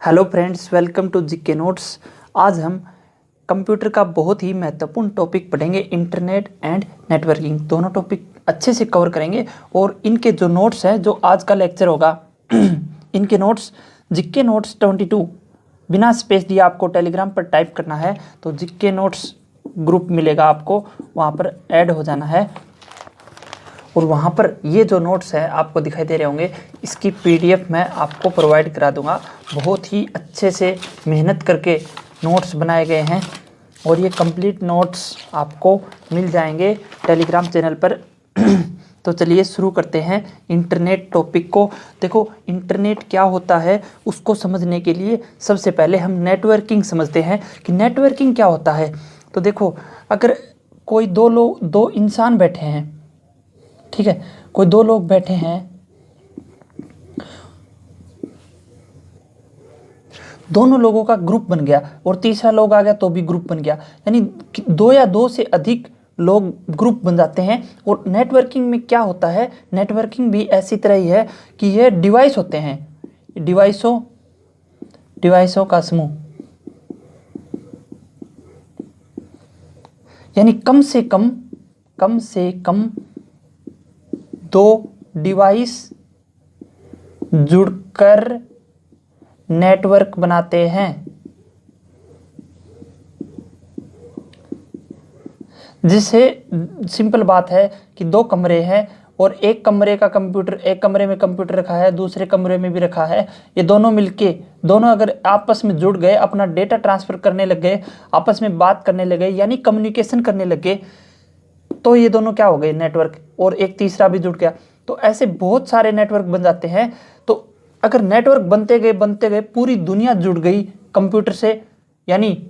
Hello friends, welcome to GK notes. आज हम computer का बहुत ही महत्वपूर्ण टॉपिक पढ़ेंगे। इंटरनेट एंड नेटवर्किंग दोनों टॉपिक अच्छे से कवर करेंगे और इनके जो नोट्स हैं, जो आज का लेक्चर होगा इनके नोट्स जीके नोट्स 22 बिना स्पेस दिए आपको टेलीग्राम पर टाइप करना है तो जीके नोट्स ग्रुप मिलेगा आपको, वहाँ पर ऐड हो जाना है और वहाँ पर ये जो नोट्स है आपको दिखाई दे रहे होंगे, इसकी पीडीएफ मैं आपको प्रोवाइड करा दूंगा। बहुत ही अच्छे से मेहनत करके नोट्स बनाए गए हैं और ये कंप्लीट नोट्स आपको मिल जाएंगे टेलीग्राम चैनल पर। तो चलिए शुरू करते हैं इंटरनेट टॉपिक को। देखो, इंटरनेट क्या होता है उसको समझने के लिए सबसे पहले हम नेटवर्किंग समझते हैं कि नेटवर्किंग क्या होता है। तो देखो, अगर कोई दो इंसान बैठे हैं, ठीक है, कोई दो लोग बैठे हैं, दोनों लोगों का ग्रुप बन गया और तीसरा लोग आ गया तो भी ग्रुप बन गया, यानी दो या दो से अधिक लोग ग्रुप बन जाते हैं। और नेटवर्किंग में क्या होता है, नेटवर्किंग भी ऐसी तरह ही है कि ये डिवाइस होते हैं, डिवाइसों का समूह, यानी कम से कम दो डिवाइस जुड़कर नेटवर्क बनाते हैं। जिससे सिंपल बात है कि दो कमरे हैं और एक कमरे में कंप्यूटर रखा है, दूसरे कमरे में भी रखा है। ये दोनों अगर आपस में जुड़ गए, अपना डेटा ट्रांसफर करने लग गए, आपस में बात करने लगे, यानी कम्युनिकेशन करने लग गए, तो ये दोनों क्या हो गए, नेटवर्क। और एक तीसरा भी जुड़ गया, तो ऐसे बहुत सारे नेटवर्क बन जाते हैं। तो अगर नेटवर्क बनते गए पूरी दुनिया जुड़ गई कंप्यूटर से, यानी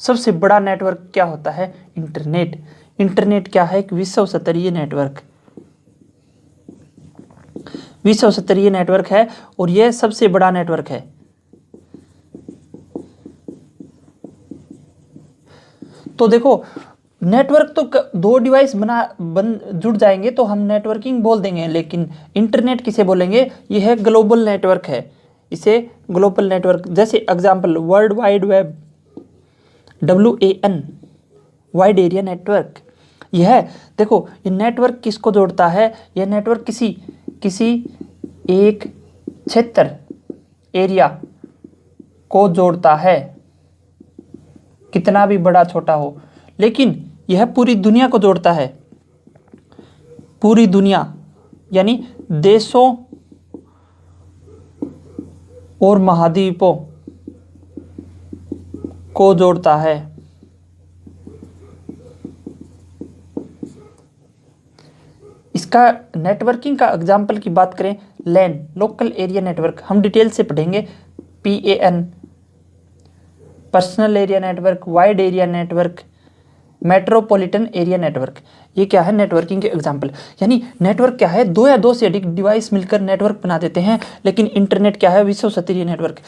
सबसे बड़ा नेटवर्क क्या होता है, इंटरनेट। इंटरनेट क्या है, एक विश्व स्तरीय नेटवर्क है और यह सबसे बड़ा नेटवर्क है। तो देखो, नेटवर्क तो दो डिवाइस जुड़ जाएंगे तो हम नेटवर्किंग बोल देंगे, लेकिन इंटरनेट किसे बोलेंगे, यह है ग्लोबल नेटवर्क है। इसे ग्लोबल नेटवर्क, जैसे example world wide web, WAN, wide area network. यह देखो, ये नेटवर्क किसको जोड़ता है, यह नेटवर्क किसी एक क्षेत्र, एरिया को जोड़ता है, कितना भी बड़ा छोटा हो, लेकिन यह पूरी दुनिया को जोड़ता है। पूरी दुनिया यानी देशों और महाद्वीपों को जोड़ता है। इसका नेटवर्किंग का एग्जाम्पल की बात करें, लैन, लोकल एरिया नेटवर्क, हम डिटेल से पढ़ेंगे। PAN, personal area network, wide area network, metropolitan area network. ये क्या है, नेटवर्किंग के एग्जाम्पल। यानी नेटवर्क क्या है, दो या दो से अधिक डिवाइस मिलकर नेटवर्क बना देते हैं। लेकिन इंटरनेट क्या है, विश्व स्तरीय नेटवर्क।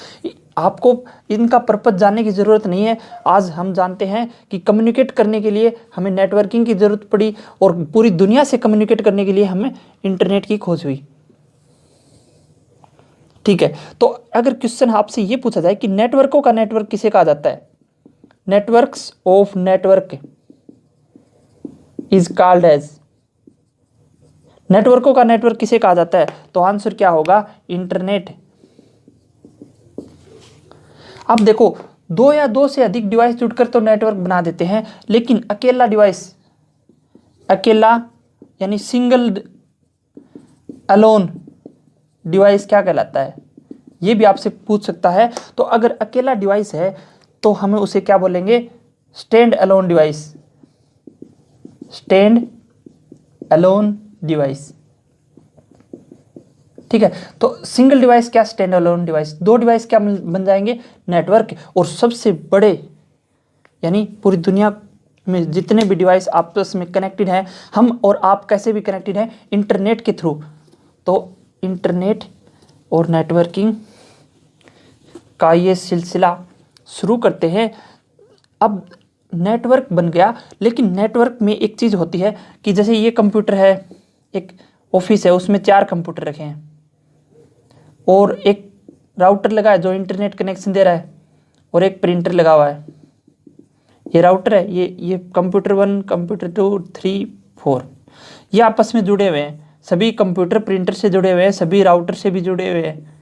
आपको इनका पर्पस जानने की ज़रूरत नहीं है। आज हम जानते हैं कि कम्युनिकेट करने के लिए हमें नेटवर्किंग की ज़रूरत पड़ी और पूरी दुनिया से कम्युनिकेट करने के लिए हमें इंटरनेट की खोज हुई। ठीक है, तो अगर क्वेश्चन आपसे ये पूछा जाए कि नेटवर्कों का नेटवर्क किसे कहा जाता है, networks of network is called as, नेटवर्कों का नेटवर्क किसे कहा जाता है, तो आंसर क्या होगा, इंटरनेट। अब देखो, दो या दो से अधिक डिवाइस जुड़कर तो नेटवर्क बना देते हैं, लेकिन अकेला यानी सिंगल अलोन डिवाइस क्या कहलाता है, ये भी आपसे पूछ सकता है। तो अगर अकेला डिवाइस है तो हमें उसे क्या बोलेंगे, स्टैंड अलोन डिवाइस। ठीक है, तो सिंगल डिवाइस क्या, स्टैंड अलोन डिवाइस। दो डिवाइस क्या बन जाएंगे, नेटवर्क। और सबसे बड़े, यानी पूरी दुनिया में जितने भी डिवाइस आपस में कनेक्टेड हैं, हम और आप कैसे भी कनेक्टेड हैं, इंटरनेट के थ्रू। तो इंटरनेट और नेटवर्किंग का ये सिलसिला शुरू करते हैं। अब नेटवर्क बन गया, लेकिन नेटवर्क में एक चीज़ होती है कि जैसे ये कंप्यूटर है, एक ऑफिस है, उसमें 4 कंप्यूटर रखे हैं और एक राउटर लगा है जो इंटरनेट कनेक्शन दे रहा है, और एक प्रिंटर लगा हुआ है। ये राउटर है, ये कंप्यूटर 1, कंप्यूटर 2, 3, 4 ये आपस में जुड़े हुए हैं। सभी कंप्यूटर प्रिंटर से जुड़े हुए हैं, सभी राउटर से भी जुड़े हुए हैं,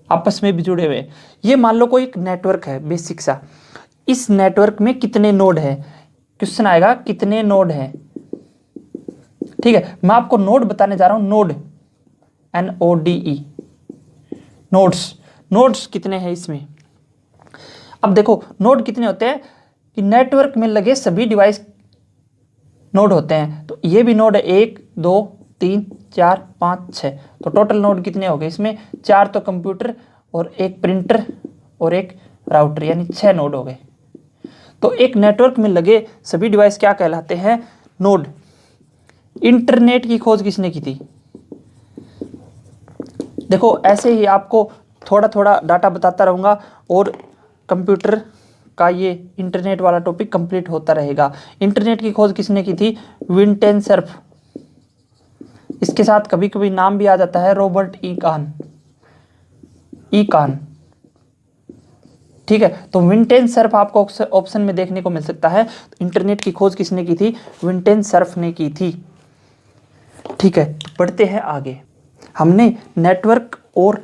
आपस में भी जुड़े हुए हैं। ये मान लो कोई एक नेटवर्क है बेसिक सा। इस नेटवर्क में कितने नोड हैं, क्वेश्चन आएगा कितने नोड हैं। ठीक है, मैं आपको नोड बताने जा रहा हूं, नोड NODE, नोड्स कितने हैं इसमें। अब देखो नोड कितने होते हैं कि नेटवर्क में लगे सभी डिवाइस नोड होते हैं। तो ये भी नोड है, 1 2 3 4 5 6। तो टोटल नोड कितने हो गए इसमें, 4 तो कंप्यूटर और एक प्रिंटर और एक राउटर, यानी 6 नोड हो गए। तो एक नेटवर्क में लगे सभी डिवाइस क्या कहलाते हैं, नोड। इंटरनेट की खोज किसने की थी। देखो ऐसे ही आपको थोड़ा थोड़ा डाटा बताता रहूँगा और कंप्यूटर का ये इंटरनेट वाला टॉपिक कंप्लीट होता रहेगा। इंटरनेट की खोज किसने की थी, विंटेन सर्फ। इसके साथ कभी कभी नाम भी आ जाता है रॉबर्ट ई कान। ठीक है, तो विंटेन सर्फ आपको ऑप्शन में देखने को मिल सकता है। इंटरनेट की खोज किसने की थी, विंटेन सर्फ ने की थी। ठीक है, बढ़ते हैं आगे। हमने नेटवर्क और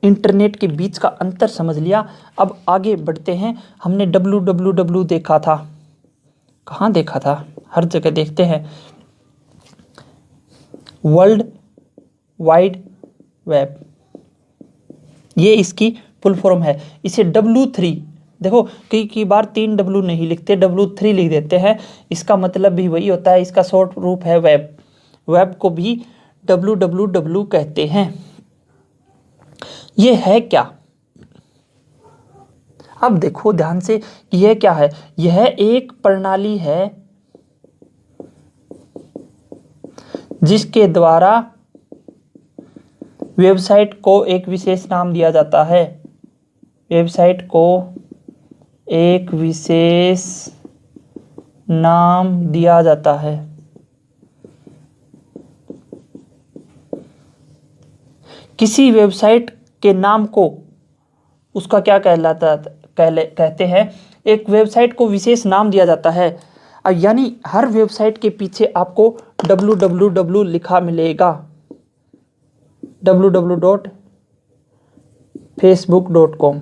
इंटरनेट के बीच का अंतर समझ लिया। अब आगे बढ़ते हैं। हमने www देखा था, कहाँ देखा था, हर जगह देखते हैं, वर्ल्ड वाइड वेब, ये इसकी फुल फॉर्म है। इसे W3, देखो कई बार 3 W नहीं लिखते, W3 लिख देते हैं। इसका मतलब भी वही होता है, इसका शॉर्ट रूप है वेब। वेब को भी www कहते हैं। ये है क्या, अब देखो ध्यान से कि यह क्या है। यह एक प्रणाली है जिसके द्वारा वेबसाइट को एक विशेष नाम दिया जाता है। वेबसाइट को एक विशेष नाम दिया जाता है। किसी वेबसाइट के नाम को उसका क्या कहते हैं, एक वेबसाइट को विशेष नाम दिया जाता है। यानी हर वेबसाइट के पीछे आपको www लिखा मिलेगा, www.facebook.com।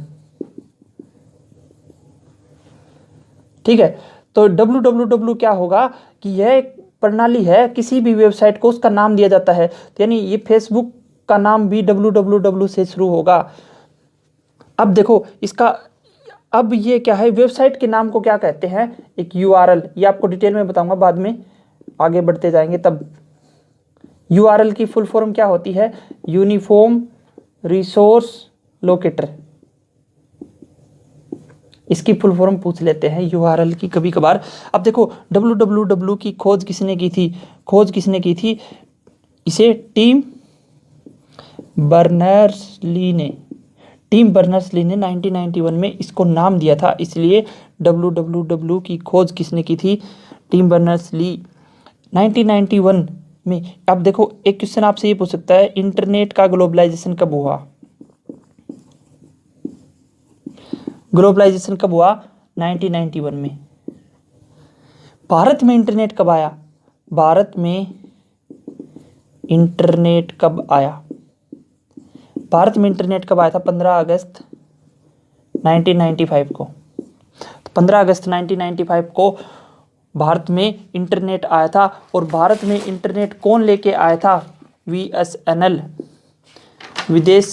ठीक है, तो www क्या होगा कि यह एक प्रणाली है, किसी भी वेबसाइट को उसका नाम दिया जाता है। तो यानी ये फेसबुक का नाम भी www से शुरू होगा। अब देखो इसका, अब ये क्या है, वेबसाइट के नाम को क्या कहते हैं, एक URL। ये आपको डिटेल में बताऊंगा बाद में, आगे बढ़ते जाएंगे तब। URL की फुल फॉर्म क्या होती है, यूनिफॉर्म रिसोर्स लोकेटर। इसकी फुल फॉर्म पूछ लेते हैं URL की कभी कभार। अब देखो www की खोज किसने की थी, इसे टिम बर्नर्स-ली ने 1991 में इसको नाम दिया था। इसलिए www की खोज किसने की थी, टिम बर्नर्स-ली 1991 में। अब देखो एक क्वेश्चन आपसे ये पूछ सकता है, इंटरनेट का ग्लोबलाइजेशन कब हुआ। ग्लोबलाइजेशन कब हुआ, 1991 में। भारत में इंटरनेट कब आया, भारत में इंटरनेट कब आया, भारत में इंटरनेट कब आया था, 15 अगस्त 1995 को। 15 अगस्त 1995 को भारत में इंटरनेट आया था। और भारत में इंटरनेट कौन लेके आया था, VSNL, विदेश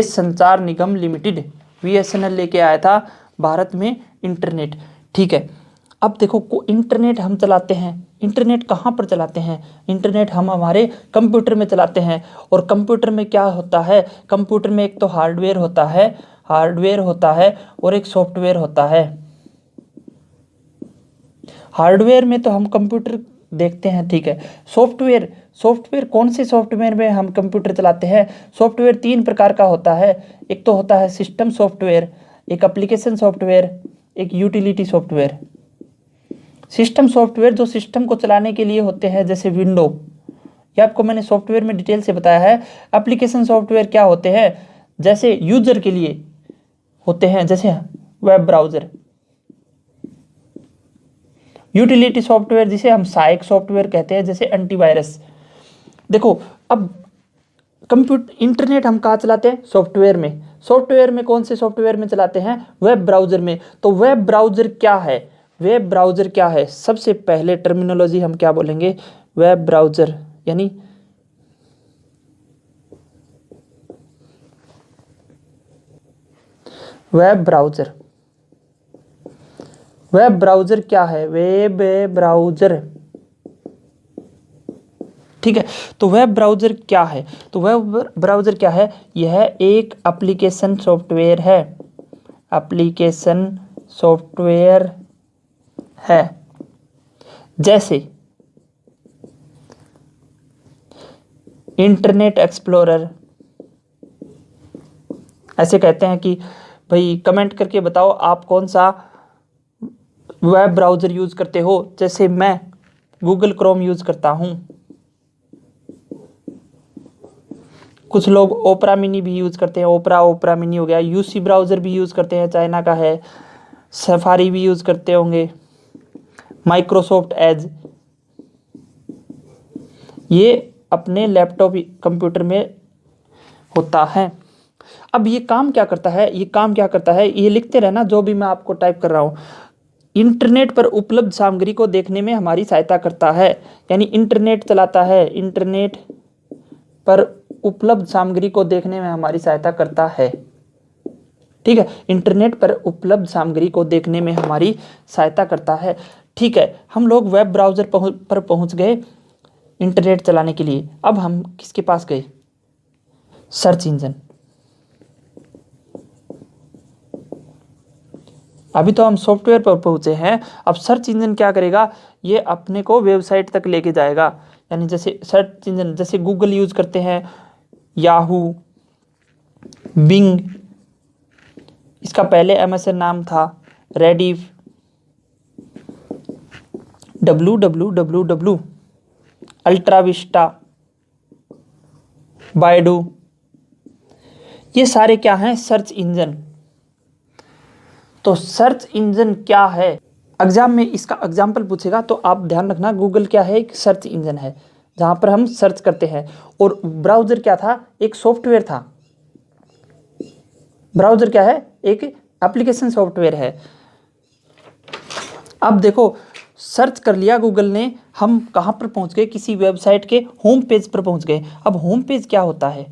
संचार निगम लिमिटेड, VSNL लेके आया था भारत में इंटरनेट। ठीक है, अब देखो इंटरनेट हम चलाते हैं, इंटरनेट कहाँ पर चलाते हैं, इंटरनेट हम हमारे कंप्यूटर में चलाते हैं। और कंप्यूटर में क्या होता है, कंप्यूटर में एक तो हार्डवेयर होता है और एक सॉफ्टवेयर होता है। हार्डवेयर में तो हम कंप्यूटर देखते हैं, ठीक है। सॉफ्टवेयर कौन से सॉफ्टवेयर में हम कंप्यूटर चलाते हैं, सॉफ्टवेयर 3 प्रकार का होता है। एक तो होता है सिस्टम सॉफ्टवेयर, एक एप्लीकेशन सॉफ्टवेयर, एक यूटिलिटी सॉफ्टवेयर। सिस्टम सॉफ्टवेयर जो सिस्टम को चलाने के लिए होते हैं, जैसे विंडो ये आपको मैंने सॉफ्टवेयर में डिटेल से बताया है। एप्लीकेशन सॉफ्टवेयर क्या होते हैं, जैसे यूजर के लिए होते हैं, जैसे वेब ब्राउजर। यूटिलिटी सॉफ्टवेयर जिसे हम सहायक सॉफ्टवेयर कहते हैं, जैसे एंटीवायरस। देखो अब इंटरनेट हम कहाँ चलाते हैं, सॉफ्टवेयर में। सॉफ्टवेयर में कौन से सॉफ्टवेयर में चलाते हैं, वेब ब्राउजर में। तो वेब ब्राउजर क्या है, वेब ब्राउजर क्या है, सबसे पहले टर्मिनोलॉजी हम क्या बोलेंगे, वेब ब्राउजर यानी वेब ब्राउजर। वेब ब्राउजर क्या है, वेब ब्राउजर, ठीक है। तो वेब ब्राउजर क्या है, तो वेब ब्राउजर क्या है, यह एक एप्लीकेशन सॉफ्टवेयर है, एप्लीकेशन सॉफ्टवेयर है, जैसे इंटरनेट एक्सप्लोरर। ऐसे कहते हैं कि भाई कमेंट करके बताओ आप कौन सा वेब ब्राउजर यूज करते हो, जैसे मैं गूगल क्रोम यूज करता हूं, कुछ लोग ओपरा मिनी भी यूज करते हैं, ओपरा मिनी हो गया। यूसी ब्राउजर भी यूज करते हैं, चाइना का है। सफारी भी यूज करते होंगे, माइक्रोसॉफ्ट एज। ये अपने लैपटॉप कंप्यूटर में होता है। अब ये काम क्या करता है, ये काम क्या करता है, ये लिखते रहना जो भी मैं आपको टाइप कर रहा हूँ। इंटरनेट पर उपलब्ध सामग्री को देखने में हमारी सहायता करता है, यानी इंटरनेट चलाता है, इंटरनेट पर उपलब्ध सामग्री को देखने में हमारी सहायता करता है, ठीक है। इंटरनेट पर उपलब्ध सामग्री को देखने में हमारी सहायता करता है, ठीक है। हम लोग वेब ब्राउजर पर पहुंच गए इंटरनेट चलाने के लिए। अब हम किसके पास गए, सर्च इंजन। अभी तो हम सॉफ्टवेयर पर पहुंचे हैं, अब सर्च इंजन क्या करेगा, ये अपने को वेबसाइट तक लेके जाएगा। यानी जैसे सर्च इंजन, जैसे गूगल यूज करते हैं, याहू, बिंग, इसका पहले एमएसएन नाम था, रेडिफ, www, अल्ट्राविस्टा, बायडू, ये सारे क्या हैं, सर्च इंजन। तो सर्च इंजन क्या है, एग्जाम में इसका एग्जाम्पल पूछेगा तो आप ध्यान रखना, गूगल क्या है, एक सर्च इंजन है जहां पर हम सर्च करते हैं। और ब्राउजर क्या था, एक सॉफ्टवेयर था। ब्राउजर क्या है, एक एप्लीकेशन सॉफ्टवेयर है। अब देखो सर्च कर लिया गूगल ने, हम कहां पर पहुंच गए, किसी वेबसाइट के होम पेज पर पहुंच गए। अब होम पेज क्या होता है,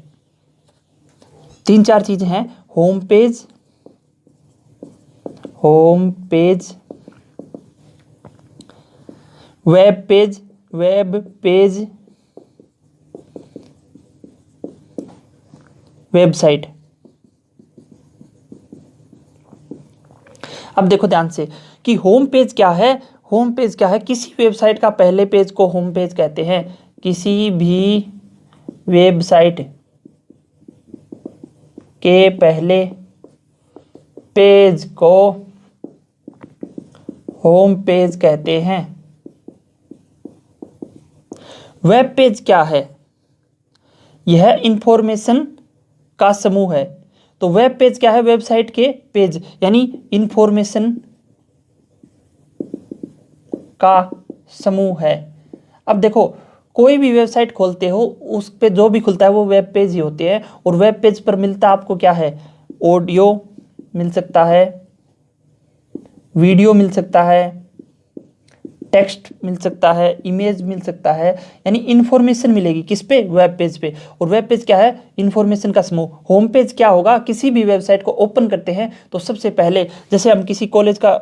3-4 चीजें हैं, home page, home page, web page, web page, website. अब देखो ध्यान से कि होम पेज क्या है, होम पेज क्या है, किसी वेबसाइट का पहले पेज को होम पेज कहते हैं। किसी भी वेबसाइट के पहले पेज को होम पेज कहते हैं। वेब पेज क्या है, यह इंफॉर्मेशन का समूह है। तो वेब पेज क्या है, वेबसाइट के पेज यानी इंफॉर्मेशन का समूह है। अब देखो कोई भी वेबसाइट खोलते हो, उस पे जो भी खुलता है वो वेब पेज ही होते हैं। और वेब पेज पर मिलता आपको क्या है, ऑडियो मिल सकता है, वीडियो मिल सकता है, टेक्स्ट मिल सकता है, इमेज मिल सकता है, यानी इंफॉर्मेशन मिलेगी किस पे, वेब पेज पे। और वेब पेज क्या है, इंफॉर्मेशन का समूह। होम पेज क्या होगा, किसी भी वेबसाइट को ओपन करते हैं तो सबसे पहले, जैसे हम किसी कॉलेज का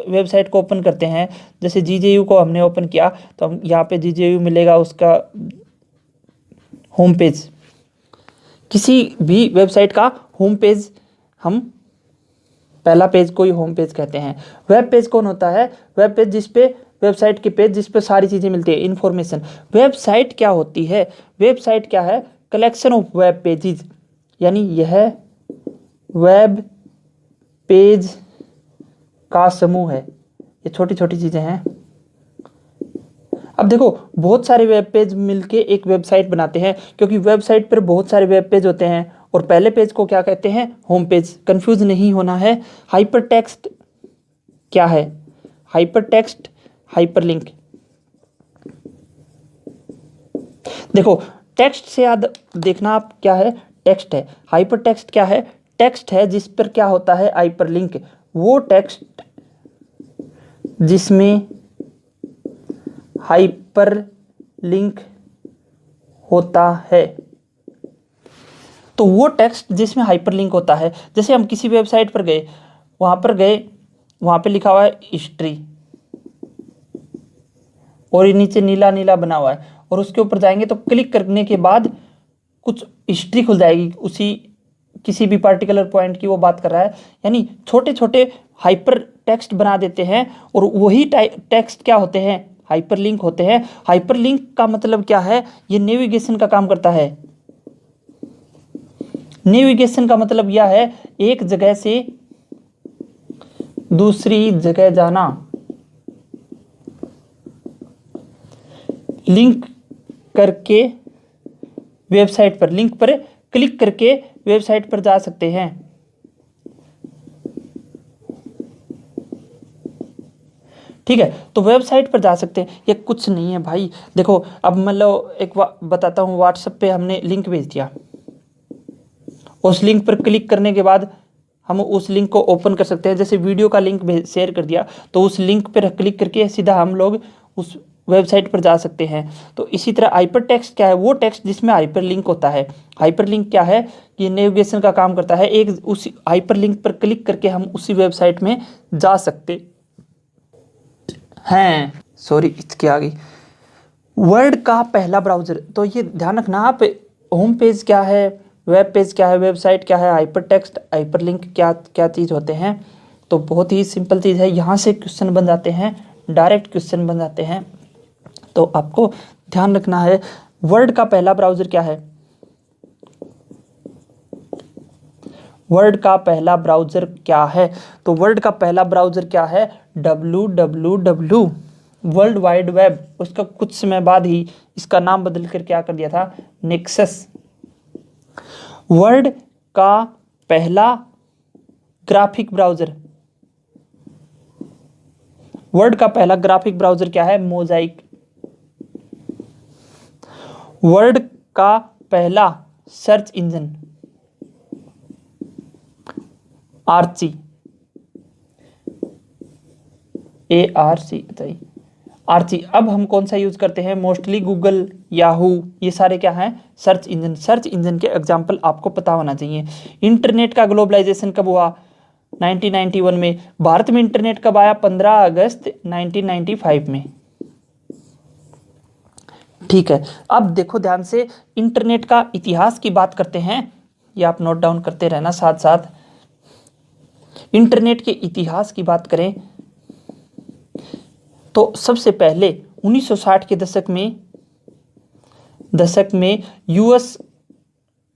वेबसाइट को ओपन करते हैं, जैसे जीजेयू को हमने ओपन किया तो हम यहाँ पे जीजेयू मिलेगा, उसका होम पेज। किसी भी वेबसाइट का होम पेज, हम पहला पेज को ही होम पेज कहते हैं। वेब पेज कौन होता है, वेब पेज जिस पे, वेबसाइट के पेज जिस पे सारी चीज़ें मिलती है, इन्फॉर्मेशन। वेबसाइट क्या होती है, वेबसाइट क्या है, कलेक्शन ऑफ वेब पेजेस, यानी यह वेब पेज का समूह है। ये छोटी छोटी चीज़ें हैं। अब देखो बहुत सारे वेब पेज मिलके एक वेबसाइट बनाते हैं, क्योंकि वेबसाइट पर बहुत सारे वेब पेज होते हैं और पहले पेज को क्या कहते हैं, होम पेज। कंफ्यूज नहीं होना है। हाइपर टेक्स्ट क्या है, हाइपर टेक्स्ट, हाइपरलिंक। देखो टेक्स्ट से याद देखना आप, क्या है, टेक्स्ट है। हाइपर टेक्स्ट क्या है, टेक्स्ट है जिस पर क्या होता है, हाइपरलिंक। वो टेक्स्ट जिसमें हाइपरलिंक होता है, तो वो टेक्स्ट जिसमें हाइपरलिंक होता है, जैसे हम किसी वेबसाइट पर गए, वहां पे लिखा हुआ है हिस्ट्री और ये नीचे नीला नीला बना हुआ है, और उसके ऊपर जाएंगे तो क्लिक करने के बाद कुछ हिस्ट्री खुल जाएगी उसी किसी भी पार्टिकुलर पॉइंट की वो बात कर रहा है। यानी छोटे छोटे हाइपर टेक्स्ट बना देते हैं और वही टेक्स्ट क्या होते हैं, हाइपरलिंक होते हैं। हाइपरलिंक का मतलब क्या है, ये नेविगेशन का काम करता है। नेविगेशन का मतलब यह है एक जगह से दूसरी जगह जाना, लिंक करके वेबसाइट पर, लिंक पर क्लिक करके वेबसाइट पर जा सकते हैं। ठीक है, तो वेबसाइट पर जा सकते हैं। ये कुछ नहीं है भाई। देखो अब मान लो एक बताता हूँ, व्हाट्सएप पे हमने लिंक भेज दिया, उस लिंक पर क्लिक करने के बाद हम उस लिंक को ओपन कर सकते हैं। जैसे वीडियो का लिंक शेयर कर दिया तो उस लिंक पर क्लिक करके सीधा हम लोग उस वेबसाइट पर जा सकते हैं। तो इसी तरह हाइपर टेक्स्ट क्या है, वो टेक्स्ट जिसमें हाइपर लिंक होता है। हाइपर लिंक क्या है, ये नेविगेशन का काम करता है। एक उसी हाइपर लिंक पर क्लिक करके हम उसी वेबसाइट में जा सकते हैं। सॉरी इसके आ गई। वर्ल्ड का पहला ब्राउजर, तो ये ध्यान रखना आप, होम पेज क्या है, वेब पेज क्या है, वेबसाइट क्या है, हाइपर टेक्स्ट, हाइपर लिंक क्या क्या चीज़ होते हैं। तो बहुत ही सिंपल चीज़ है, यहाँ से क्वेश्चन बन जाते हैं, डायरेक्ट क्वेश्चन बन जाते हैं। तो आपको ध्यान रखना है, वर्ल्ड का पहला ब्राउजर क्या है, वर्ल्ड का पहला ब्राउजर क्या है। तो वर्ल्ड का पहला ब्राउजर क्या है, www, वर्ल्ड वाइड वेब। उसका कुछ समय बाद ही इसका नाम बदल कर क्या कर दिया था, नेक्सस। वर्ल्ड का पहला ग्राफिक ब्राउजर, वर्ल्ड का पहला ग्राफिक ब्राउजर क्या है, मोजाइक। वर्ल्ड का पहला search engine, Archie, ARC, Archie. अब हम कौन सा यूज करते हैं, मोस्टली गूगल, याहू, ये सारे क्या हैं, सर्च इंजन। सर्च इंजन के एग्जाम्पल आपको पता होना चाहिए। इंटरनेट का ग्लोबलाइजेशन कब हुआ, 1991 में। भारत में इंटरनेट कब आया, 15 अगस्त 1995 में। ठीक है, अब देखो ध्यान से, इंटरनेट का इतिहास की बात करते हैं, ये आप नोट डाउन करते रहना साथ साथ। इंटरनेट के इतिहास की बात करें तो सबसे पहले 1960 के दशक में यूएस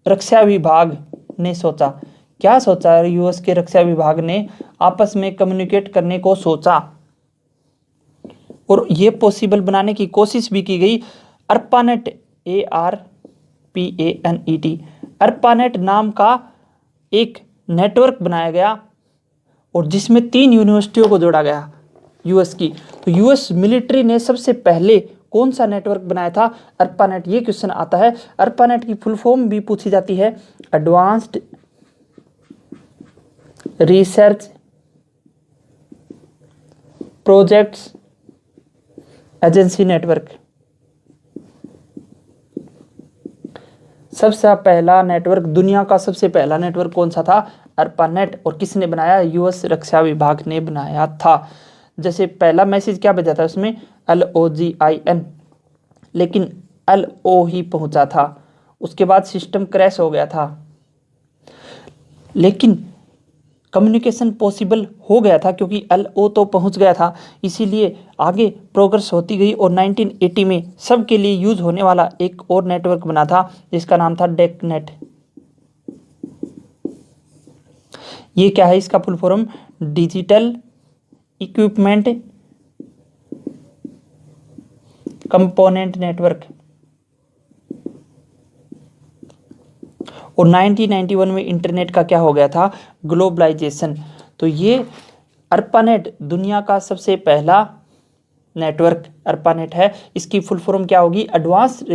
रक्षा विभाग ने सोचा, क्या सोचा, यूएस के रक्षा विभाग ने आपस में कम्युनिकेट करने को सोचा और ये पॉसिबल बनाने की कोशिश भी की गई। ARPANET, ARPANET, ARPANET नाम का एक नेटवर्क बनाया गया और जिसमें 3 यूनिवर्सिटियों को जोड़ा गया यूएस की। तो यूएस मिलिट्री ने सबसे पहले कौन सा नेटवर्क बनाया था, ARPANET। ये क्वेश्चन आता है। ARPANET की फुल फॉर्म भी पूछी जाती है, advanced research projects agency network. सबसे पहला नेटवर्क, दुनिया का सबसे पहला नेटवर्क कौन सा था, ARPANET। और किसने बनाया, यूएस रक्षा विभाग ने बनाया था। जैसे पहला मैसेज क्या भेजा था उसमें, LOGIN, लेकिन LO ही पहुंचा था। उसके बाद सिस्टम क्रैश हो गया था, लेकिन कम्युनिकेशन पॉसिबल हो गया था क्योंकि LO तो पहुंच गया था। इसीलिए आगे प्रोग्रेस होती गई और 1980 में सबके लिए यूज होने वाला एक और नेटवर्क बना था जिसका नाम था DECnet। ये क्या है, इसका full form digital equipment component network. और 1991 में इंटरनेट का क्या हो गया था, ग्लोबलाइजेशन। तो ये अर्पानेट दुनिया का सबसे पहला नेटवर्क अर्पानेट है। इसकी फुल फॉर्म क्या होगी, advanced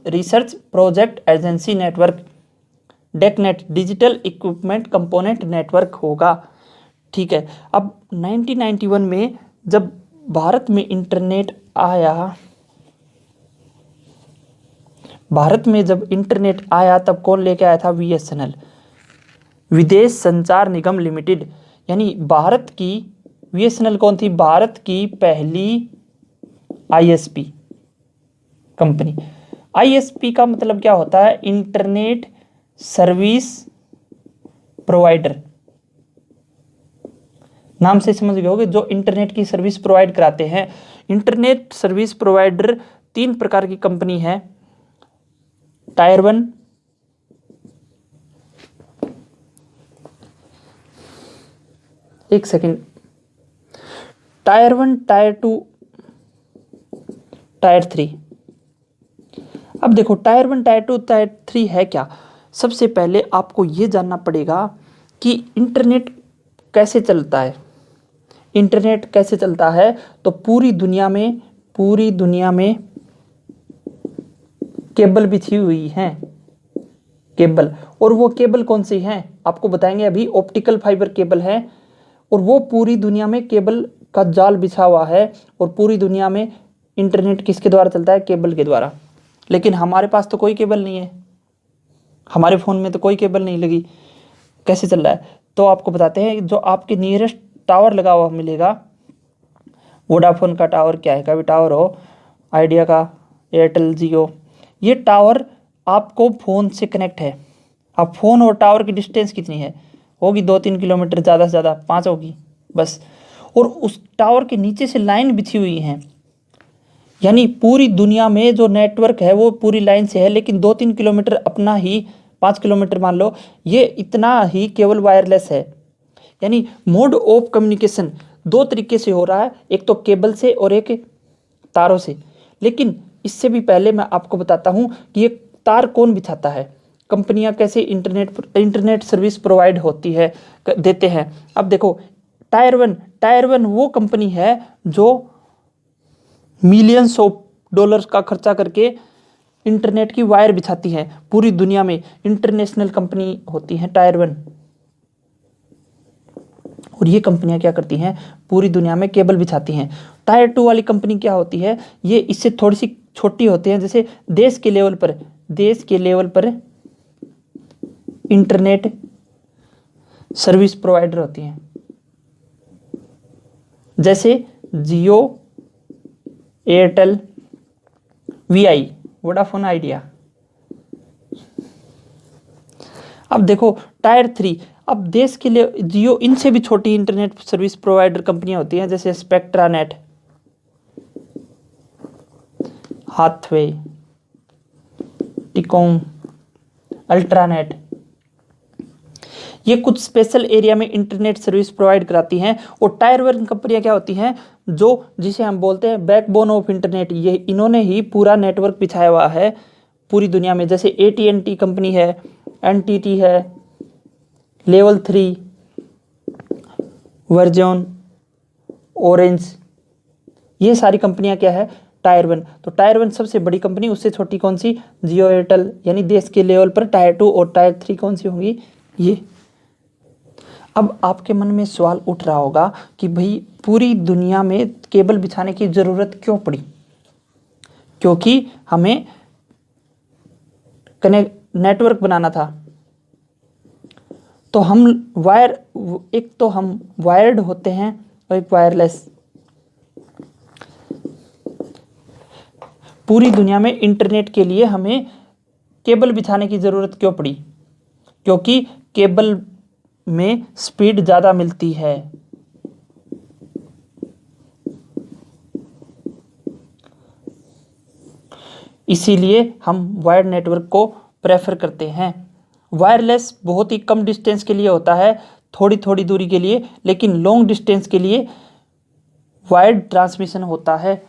research project agency network, DECnet, digital equipment component network होगा। ठीक है, अब 1991 में जब भारत में इंटरनेट आया तब कौन लेके आया था, बीएसएनएल, विदेश संचार निगम लिमिटेड। यानी भारत की बीएसएनएल कौन थी, भारत की पहली आईएसपी कंपनी। आईएसपी का मतलब क्या होता है, इंटरनेट सर्विस प्रोवाइडर। नाम से समझ गए होगे, जो इंटरनेट की सर्विस प्रोवाइड कराते हैं। इंटरनेट सर्विस प्रोवाइडर 3 प्रकार की कंपनी है, टायर 1, एक सेकेंड, टायर 1, टायर 2, टायर 3। अब देखो टायर 1, टायर 2, टायर 3 है क्या। सबसे पहले आपको यह जानना पड़ेगा कि इंटरनेट कैसे चलता है। इंटरनेट कैसे चलता है, तो पूरी दुनिया में केबल बिछी हुई है, केबल। और वो केबल कौन सी है, आपको बताएंगे अभी। ऑप्टिकल फाइबर केबल है, और वो पूरी दुनिया में केबल का जाल बिछा हुआ है। और पूरी दुनिया में इंटरनेट किसके द्वारा चलता है, केबल के द्वारा। लेकिन हमारे पास तो कोई केबल नहीं है, हमारे फ़ोन में तो कोई केबल नहीं लगी, कैसे चल रहा है। तो आपको बताते हैं, जो आपके नियरेस्ट टावर लगा हुआ मिलेगा, वोडाफोन का टावर, क्या है का भी टावर हो, आइडिया का, एयरटेल, जियो, ये टावर आपको फ़ोन से कनेक्ट है। अब फ़ोन और टावर की डिस्टेंस कितनी है, होगी 2-3 किलोमीटर, ज़्यादा से ज़्यादा 5 होगी बस। और उस टावर के नीचे से लाइन बिछी हुई है, यानी पूरी दुनिया में जो नेटवर्क है वो पूरी लाइन से है। लेकिन 2-3 किलोमीटर अपना ही, 5 किलोमीटर मान लो, ये इतना ही केवल वायरलेस है। यानी मोड ऑफ कम्युनिकेशन 2 तरीके से हो रहा है, एक तो केबल से और एक तारों से। लेकिन इससे भी पहले मैं आपको बताता हूँ कि ये तार कौन बिछाता है, कंपनियां कैसे इंटरनेट सर्विस प्रोवाइड होती है, देते हैं। अब देखो टायर 1 वो कंपनी है जो मिलियंस ऑफ डॉलर्स का खर्चा करके इंटरनेट की वायर बिछाती है पूरी दुनिया में। इंटरनेशनल कंपनी होती है टायर 1। और ये कंपनियां क्या करती हैं, पूरी दुनिया में केबल बिछाती हैं। टायर 2 वाली कंपनी क्या होती है, ये इससे थोड़ी सी छोटी होती हैं, जैसे देश के लेवल पर इंटरनेट सर्विस प्रोवाइडर होती हैं, जैसे जियो, एयरटेल, वीआई, वोडाफोन आइडिया। अब देखो टायर 3, अब देश के लिए जियो, इनसे भी छोटी इंटरनेट सर्विस प्रोवाइडर कंपनियां होती हैं, जैसे स्पेक्ट्रा नेट, हाथवे, टिकोम, अल्ट्रानेट। ये कुछ स्पेशल एरिया में इंटरनेट सर्विस प्रोवाइड कराती हैं। और टायर 1 कंपनियां क्या होती हैं, जिसे हम बोलते हैं बैकबोन ऑफ इंटरनेट। ये इन्होंने ही पूरा नेटवर्क बिछाया हुआ है पूरी दुनिया में, जैसे AT&T कंपनी है, NTT है, लेवल 3, वर्जन, ऑरेंज, ये सारी कंपनियां क्या है, टायर 1। तो टायर 1 सबसे बड़ी कंपनी, उससे छोटी कौन सी, जियो, एयरटेल। यानी देश के लेवल पर टायर 2 और टायर 3 कौन सी होंगी, ये। अब आपके मन में सवाल उठ रहा होगा कि भाई पूरी दुनिया में केबल बिछाने की ज़रूरत क्यों पड़ी, क्योंकि हमें नेटवर्क बनाना था। तो एक तो हम वायर्ड होते हैं और एक वायरलेस। पूरी दुनिया में इंटरनेट के लिए हमें केबल बिछाने की ज़रूरत क्यों पड़ी, क्योंकि केबल में स्पीड ज़्यादा मिलती है। इसीलिए हम वायर्ड नेटवर्क को प्रेफर करते हैं। वायरलेस बहुत ही कम डिस्टेंस के लिए होता है, थोड़ी थोड़ी दूरी के लिए, लेकिन लॉन्ग डिस्टेंस के लिए वायर्ड ट्रांसमिशन होता है।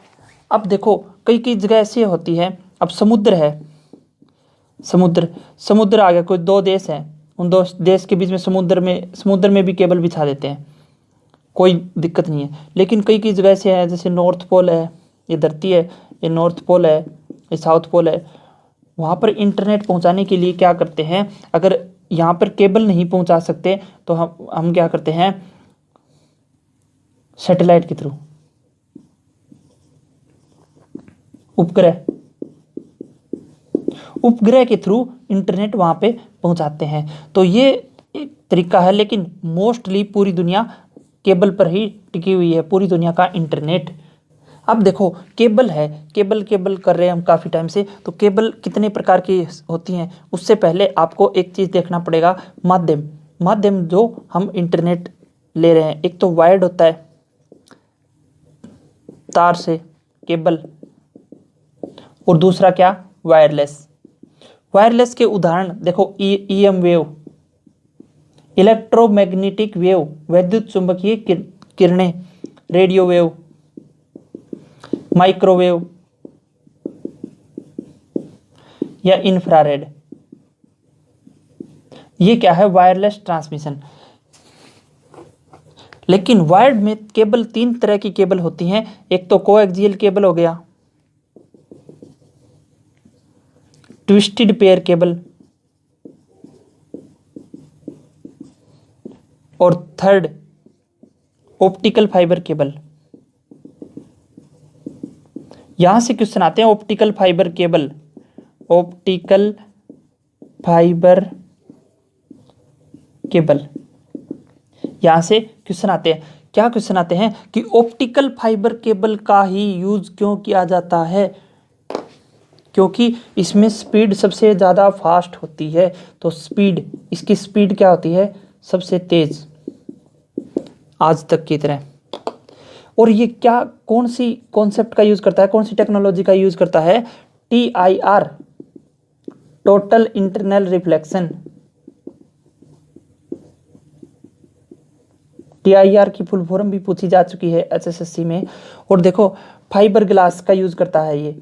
अब देखो कई कई जगह ऐसी होती है, अब समुद्र है, समुद्र आ गया, कोई दो देश हैं, उन दो देश के बीच में समुद्र में भी केबल बिछा देते हैं, कोई दिक्कत नहीं है। लेकिन कई कई जगह से है, जैसे नॉर्थ पोल है, ये धरती है, ये नॉर्थ पोल है, ये साउथ पोल है, वहाँ पर इंटरनेट पहुँचाने के लिए क्या करते हैं, अगर यहाँ पर केबल नहीं पहुँचा सकते तो हम क्या करते हैं, सैटेलाइट के थ्रू, उपग्रह के थ्रू इंटरनेट वहाँ पे पहुँचाते हैं। तो ये एक तरीका है, लेकिन मोस्टली पूरी दुनिया केबल पर ही टिकी हुई है, पूरी दुनिया का इंटरनेट। अब देखो केबल है, केबल कर रहे हैं हम काफ़ी टाइम से, तो केबल कितने प्रकार की होती हैं, उससे पहले आपको एक चीज़ देखना पड़ेगा, माध्यम जो हम इंटरनेट ले रहे हैं। एक तो वायर्ड होता है, तार से केबल, और दूसरा क्या, वायरलेस के उदाहरण देखो, ईएम वेव, इलेक्ट्रोमैग्नेटिक वेव, वैद्युत चुंबकीय किरणें, रेडियो वेव, माइक्रोवेव या इंफ्रारेड, ये क्या है, वायरलेस ट्रांसमिशन। लेकिन वायर्ड में केबल, तीन तरह की केबल होती हैं, एक तो कोएक्सियल केबल हो गया, ट्विस्टेड पेयर केबल, और थर्ड ऑप्टिकल फाइबर केबल। यहां से क्वेश्चन आते हैं, ऑप्टिकल फाइबर केबल, यहां से क्वेश्चन आते हैं। क्या क्वेश्चन आते हैं कि ऑप्टिकल फाइबर केबल का ही यूज क्यों किया जाता है, क्योंकि इसमें स्पीड सबसे ज़्यादा फास्ट होती है। तो इसकी स्पीड क्या होती है, सबसे तेज, आज तक की तरह। और ये क्या, कौन सी कॉन्सेप्ट का यूज करता है, कौन सी टेक्नोलॉजी का यूज करता है, TIR, total internal reflection. TIR की फुल फॉर्म भी पूछी जा चुकी है HSSC में। और देखो फाइबर ग्लास का यूज करता है ये।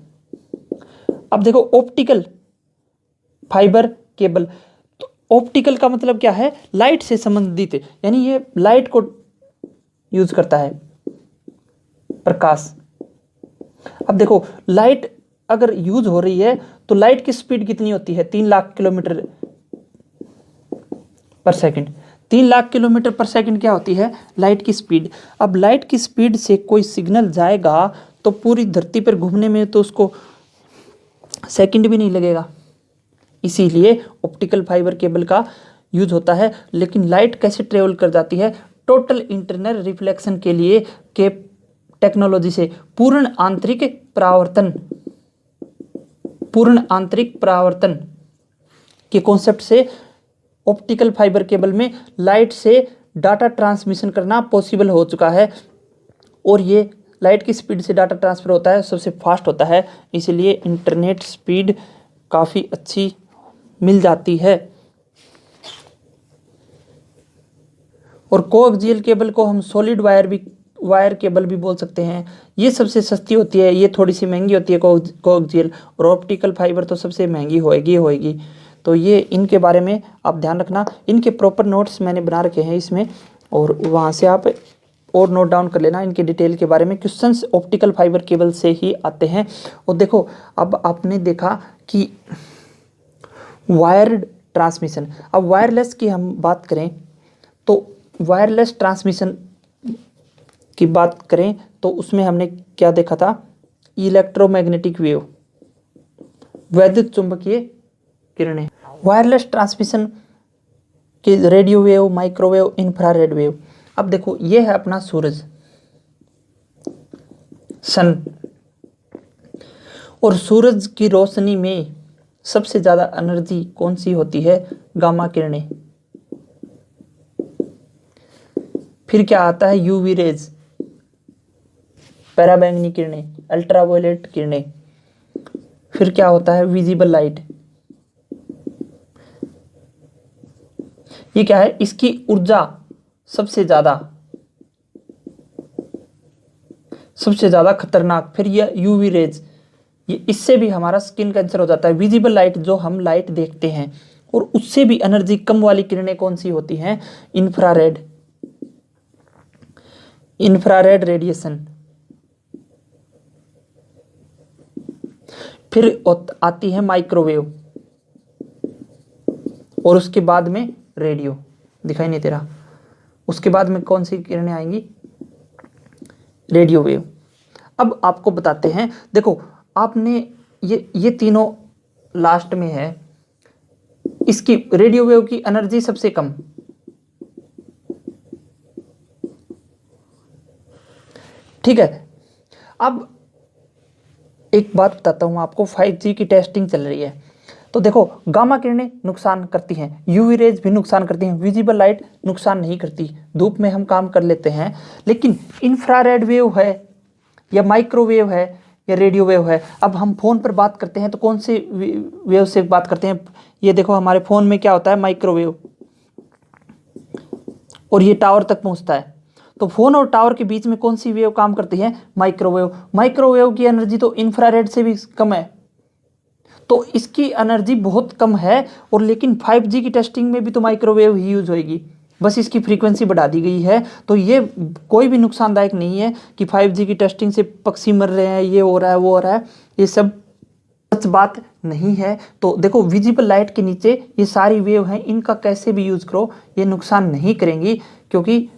अब देखो ऑप्टिकल फाइबर केबल, तो ऑप्टिकल का मतलब क्या है, लाइट से संबंधित है, यानी ये लाइट को यूज करता है, प्रकाश। अब देखो लाइट अगर यूज हो रही है तो लाइट की स्पीड कितनी होती है, 3 लाख किलोमीटर पर सेकंड। 3 लाख किलोमीटर पर सेकंड क्या होती है, लाइट की स्पीड। अब लाइट की स्पीड से कोई सिग्नल जाएगा तो पूरी धरती पर घूमने में तो उसको सेकंड भी नहीं लगेगा, इसीलिए ऑप्टिकल फाइबर केबल का यूज होता है। लेकिन लाइट कैसे ट्रेवल कर जाती है, टोटल इंटरनल रिफ्लेक्शन के लिए के टेक्नोलॉजी से, पूर्ण आंतरिक परावर्तन के कॉन्सेप्ट से ऑप्टिकल फाइबर केबल में लाइट से डाटा ट्रांसमिशन करना पॉसिबल हो चुका है। और ये लाइट की स्पीड से डाटा ट्रांसफर होता है, सबसे फास्ट होता है, इसलिए इंटरनेट स्पीड काफ़ी अच्छी मिल जाती है। और कोएक्सियल केबल को हम सॉलिड वायर केबल भी बोल सकते हैं। ये सबसे सस्ती होती है, ये थोड़ी सी महंगी होती है कोएक्सियल, और ऑप्टिकल फाइबर तो सबसे महंगी होएगी। तो ये इनके बारे में आप ध्यान रखना। इनके प्रॉपर नोट्स मैंने बना रखे हैं इसमें, और वहाँ से आप और नोट डाउन कर लेना इनके डिटेल के बारे में। क्वेश्चंस ऑप्टिकल फाइबर केबल से ही आते हैं। और देखो अब आपने देखा कि वायर्ड ट्रांसमिशन, अब वायरलेस की हम बात करें तो वायरलेस ट्रांसमिशन की बात करें तो उसमें हमने क्या देखा था, इलेक्ट्रोमैग्नेटिक वेव, वैद्युत चुंबकीय किरणें। वायरलेस ट्रांसमिशन के radio wave, microwave, infrared wave. अब देखो ये है अपना सूरज, सन, और सूरज की रोशनी में सबसे ज़्यादा एनर्जी कौन सी होती है, गामा किरणें। फिर क्या आता है, यूवी रेज, पैराबैंगनी किरणें, अल्ट्रावायलेट किरणें। फिर क्या होता है, विजिबल लाइट। ये क्या है, इसकी ऊर्जा सबसे ज्यादा सबसे ज़्यादा खतरनाक। फिर ये यूवी रेज, ये इससे भी हमारा स्किन कैंसर हो जाता है। विजिबल लाइट, जो हम लाइट देखते हैं, और उससे भी एनर्जी कम वाली किरणें कौन सी होती हैं? Infrared, infrared radiation. फिर आती है माइक्रोवेव, और उसके बाद में रेडियो। दिखाई नहीं दे रहा। उसके बाद में कौन सी किरणें आएंगी? Radio wave. अब आपको बताते हैं, देखो आपने ये तीनों लास्ट में है। इसकी रेडियो वेव की एनर्जी सबसे कम, ठीक है। अब एक बात बताता हूं आपको, 5G की टेस्टिंग चल रही है, तो देखो गामा किरणें नुकसान करती हैं, यूवी रेज भी नुकसान करती हैं, विजिबल लाइट नुकसान नहीं करती, धूप में हम काम कर लेते हैं। लेकिन इंफ्रारेड वेव है, या माइक्रोवेव है, या रेडियो वेव है। अब हम फ़ोन पर बात करते हैं तो कौन से वेव से बात करते हैं? ये देखो हमारे फ़ोन में क्या होता है? माइक्रोवेव, और ये टावर तक पहुंचता है। तो फ़ोन और टावर के बीच में कौन सी वेव काम करती है? माइक्रोवेव। माइक्रोवेव की एनर्जी तो इंफ्रारेड से भी कम है, तो इसकी एनर्जी बहुत कम है। और लेकिन 5G की टेस्टिंग में भी तो माइक्रोवेव ही यूज होएगी, बस इसकी फ्रीक्वेंसी बढ़ा दी गई है। तो ये कोई भी नुकसानदायक नहीं है कि 5G की टेस्टिंग से पक्षी मर रहे हैं, ये हो रहा है, वो हो रहा है, ये सब सच बात नहीं है। तो देखो विजिबल लाइट के नीचे ये सारी वेव हैं, इनका कैसे भी यूज करो, ये नुकसान नहीं करेंगी, क्योंकि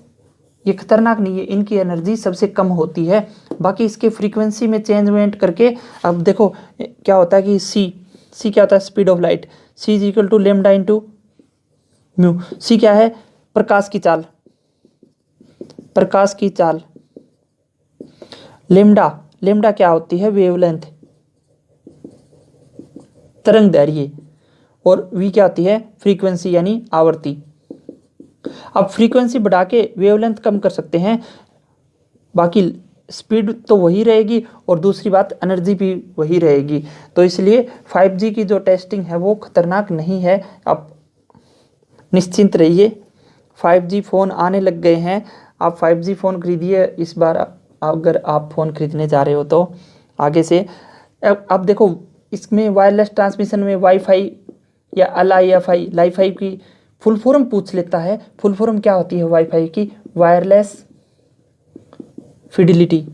ये खतरनाक नहीं है, इनकी एनर्जी सबसे कम होती है। बाकी इसके फ्रीक्वेंसी में चेंजमेंट करके, अब देखो क्या होता है कि सी क्या होता है? Speed of light. C is equal to lambda into mu. C क्या है? प्रकाश की चाल, प्रकाश की चाल। लेमडा क्या होती है? वेवलेंथ, तरंग दैर्घ्य। और वी क्या होती है? फ्रीक्वेंसी यानी आवृत्ति। अब फ्रीक्वेंसी बढ़ा के वेवलेंथ कम कर सकते हैं, बाकी स्पीड तो वही रहेगी, और दूसरी बात एनर्जी भी वही रहेगी। तो इसलिए 5G की जो टेस्टिंग है वो खतरनाक नहीं है। आप निश्चिंत रहिए, 5G फ़ोन आने लग गए हैं। आप 5G फ़ोन खरीदिए इस बार, अगर आप फ़ोन खरीदने जा रहे हो तो आगे से। अब देखो इसमें वायरलेस ट्रांसमिशन में वाईफाई या LIFI, लाईफाई की फुल फॉर्म पूछ लेता है। फुल फॉर्म क्या होती है वाईफाई की? Wireless fidelity.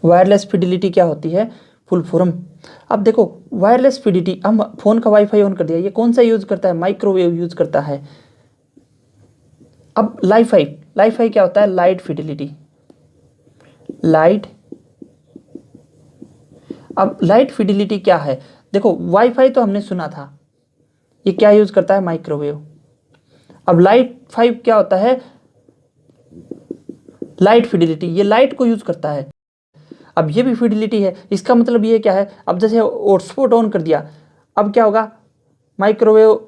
वायरलेस फिडिलिटी क्या होती है? Full form. अब देखो वायरलेस फिडिलिटी, हम फ़ोन का वाईफाई ऑन कर दिया, ये कौन सा यूज़ करता है? माइक्रोवेव यूज़ करता है। अब लाईफाई क्या होता है? Light fidelity, light. अब लाइट फिडिलिटी क्या है? देखो वाईफाई तो हमने सुना था, ये क्या यूज़ करता है? माइक्रोवेव। अब लाइट 5 क्या होता है? लाइट फिडिलिटी, ये लाइट को यूज़ करता है। अब ये भी फिडिलिटी है, इसका मतलब ये क्या है? अब जैसे हॉटस्पॉट ऑन कर दिया, अब क्या होगा? माइक्रोवेव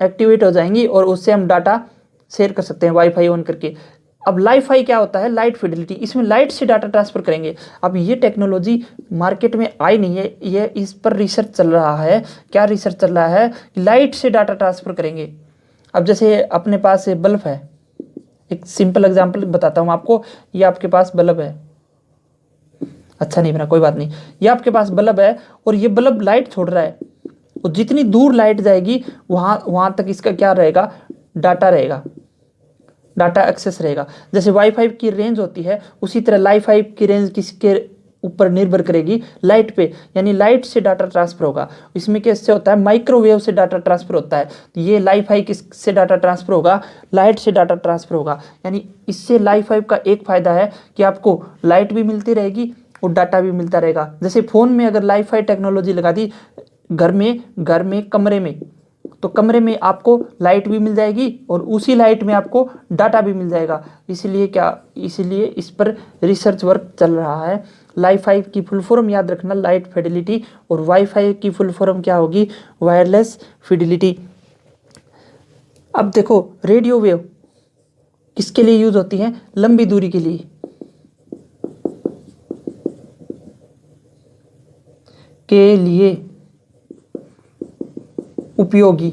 एक्टिवेट हो जाएंगी, और उससे हम डाटा शेयर कर सकते हैं वाईफाई ऑन करके। अब लाईफाई क्या होता है? लाइट फिडिलिटी, इसमें लाइट से डाटा ट्रांसफ़र करेंगे। अब ये टेक्नोलॉजी मार्केट में आई नहीं है, ये इस पर रिसर्च चल रहा है। क्या रिसर्च चल रहा है? लाइट से डाटा ट्रांसफ़र करेंगे। अब जैसे अपने पास बल्ब है, एक सिंपल एग्जांपल बताता हूँ आपको। ये आपके पास बल्ब है, अच्छा नहीं बना, कोई बात नहीं। ये आपके पास बल्ब है, और ये बल्ब लाइट छोड़ रहा है, और जितनी दूर लाइट जाएगी वहाँ तक इसका क्या रहेगा? डाटा रहेगा, डाटा एक्सेस रहेगा। जैसे वाईफाई की रेंज होती है, उसी तरह लाईफाई की रेंज किसके ऊपर निर्भर करेगी? लाइट पे, यानी लाइट से डाटा ट्रांसफ़र होगा। इसमें कैसे होता है? माइक्रोवेव से डाटा ट्रांसफ़र होता है। ये लाईफाई किससे डाटा ट्रांसफ़र होगा? लाइट से डाटा ट्रांसफ़र होगा। यानी इससे लाईफाई का एक फ़ायदा है कि आपको लाइट भी मिलती रहेगी और डाटा भी मिलता रहेगा। जैसे फ़ोन में अगर लाईफाई टेक्नोलॉजी लगा दी घर में कमरे में, तो कमरे में आपको लाइट भी मिल जाएगी, और उसी लाइट में आपको डाटा भी मिल जाएगा। इसलिए इस पर रिसर्च वर्क चल रहा है। लाईफाई की फुल फॉर्म याद रखना, लाइट फिडिलिटी, और वाईफाई की फुल फॉर्म क्या होगी? Wireless fidelity. अब देखो रेडियो वेव किसके लिए यूज होती है? लंबी दूरी के लिए उपयोगी,